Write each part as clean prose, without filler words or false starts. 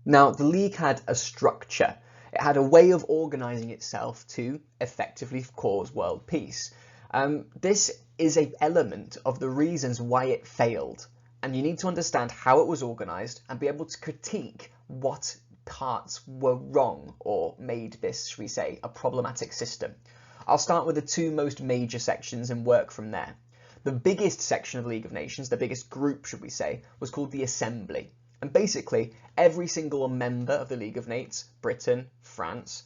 Now, the League had a structure. It had a way of organising itself to effectively cause world peace. This is an element of the reasons why it failed, and you need to understand how it was organised and be able to critique what parts were wrong or made this, shall we say, a problematic system. I'll start with the two most major sections and work from there. The biggest section of the League of Nations, the biggest group, should we say, was called the Assembly. And basically, every single member of the League of Nations, Britain, France,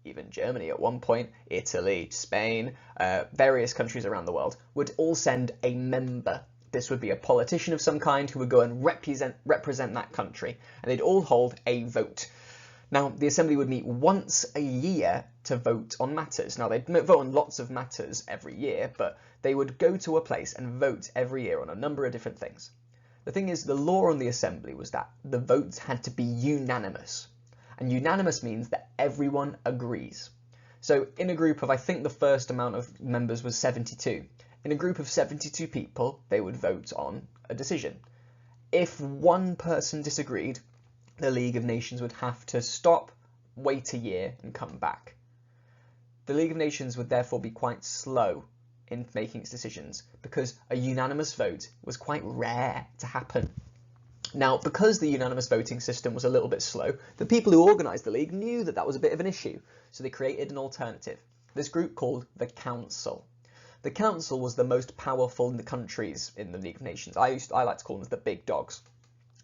even Germany at one point, Italy, Spain, various countries around the world, would all send a member. This would be a politician of some kind who would go and represent that country, and they'd all hold a vote. Now, the Assembly would meet once a year to vote on matters. Now, they'd vote on lots of matters every year, but they would go to a place and vote every year on a number of different things. The thing is, the law on the Assembly was that the votes had to be unanimous. And unanimous means that everyone agrees. So in a group of, I think the first amount of members was 72. In a group of 72 people, they would vote on a decision. If one person disagreed, the League of Nations would have to stop, wait a year, and come back. The League of Nations would therefore be quite slow in making its decisions because a unanimous vote was quite rare to happen. Now, because the unanimous voting system was a little bit slow, the people who organised the League knew that that was a bit of an issue, so they created an alternative. This group called the Council. The Council was the most powerful in the countries in the League of Nations. I like to call them the big dogs.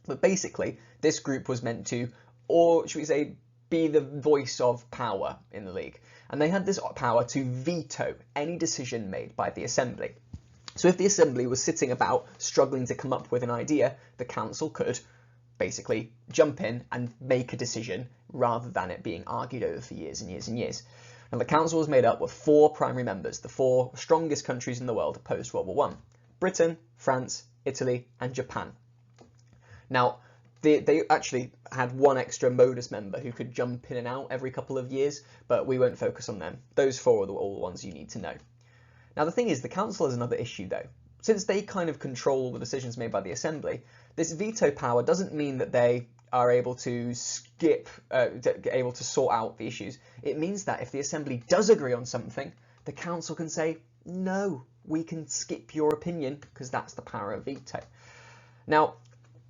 But basically, this group was meant to, or should we say, be the voice of power in the League. And they had this power to veto any decision made by the Assembly. So if the Assembly was sitting about struggling to come up with an idea, the Council could basically jump in and make a decision rather than it being argued over for years and years and years. Now, the Council was made up with 4 primary members, the 4 strongest countries in the world post-World War I: Britain, France, Italy, and Japan. Now, they actually had one extra modus member who could jump in and out every couple of years, but we won't focus on them. Those 4 are all the ones you need to know. Now, the thing is, the Council has another issue, though. Since they kind of control all the decisions made by the Assembly, this veto power doesn't mean that they are able to able to sort out the issues. It means that if the Assembly does agree on something, the Council can say, no, we can skip your opinion, because that's the power of veto. Now,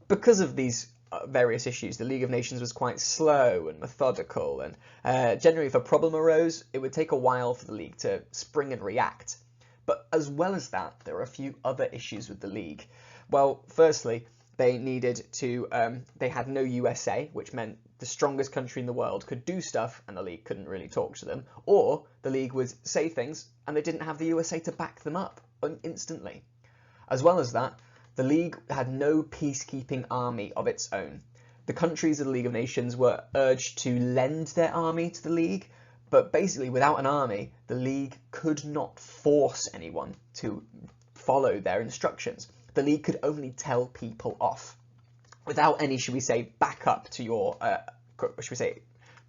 because of these various issues, the League of Nations was quite slow and methodical, and generally if a problem arose, it would take a while for the League to spring and react. But as well as that, there are a few other issues with the League. Well, firstly, they needed to, they had no USA, which meant the strongest country in the world could do stuff and the League couldn't really talk to them, or the League would say things and they didn't have the USA to back them up instantly. As well as that, the League had no peacekeeping army of its own. The countries of the League of Nations were urged to lend their army to the League, but basically without an army, the League could not force anyone to follow their instructions. The League could only tell people off. Without any, should we say, backup to your, should we say,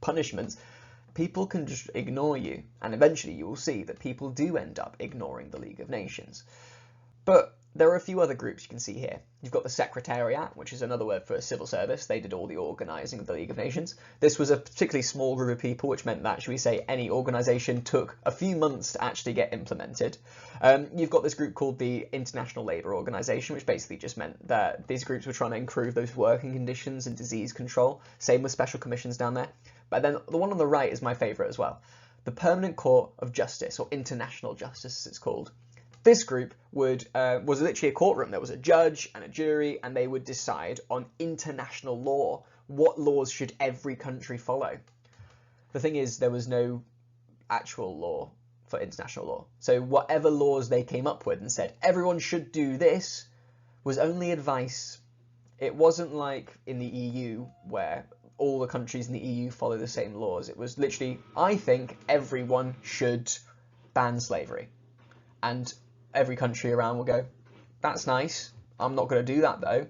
punishments, people can just ignore you. And eventually you will see that people do end up ignoring the League of Nations. But there are a few other groups you can see here. You've got the Secretariat, which is another word for a civil service. They did all the organising of the League of Nations. This was a particularly small group of people, which meant that, should we say, any organisation took a few months to actually get implemented. You've got this group called the International Labour Organisation, which basically just meant that these groups were trying to improve those working conditions and disease control. Same with special commissions down there. But then the one on the right is my favourite as well. The Permanent Court of Justice, or International Justice as it's called. This group was literally a courtroom. There was a judge and a jury, and they would decide on international law. What laws should every country follow? The thing is, there was no actual law for international law. So whatever laws they came up with and said, everyone should do this, was only advice. It wasn't like in the EU, where all the countries in the EU follow the same laws. It was literally, I think everyone should ban slavery. And every country around will go, that's nice, I'm not going to do that though.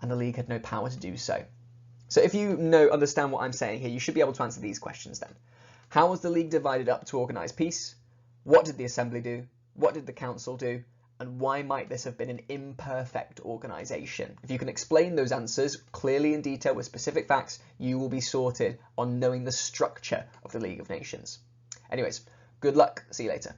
And the League had no power to do so. So if you understand what I'm saying here, you should be able to answer these questions then. How was the League divided up to organise peace? What did the Assembly do? What did the Council do? And why might this have been an imperfect organisation? If you can explain those answers clearly in detail with specific facts, you will be sorted on knowing the structure of the League of Nations. Anyways, good luck. See you later.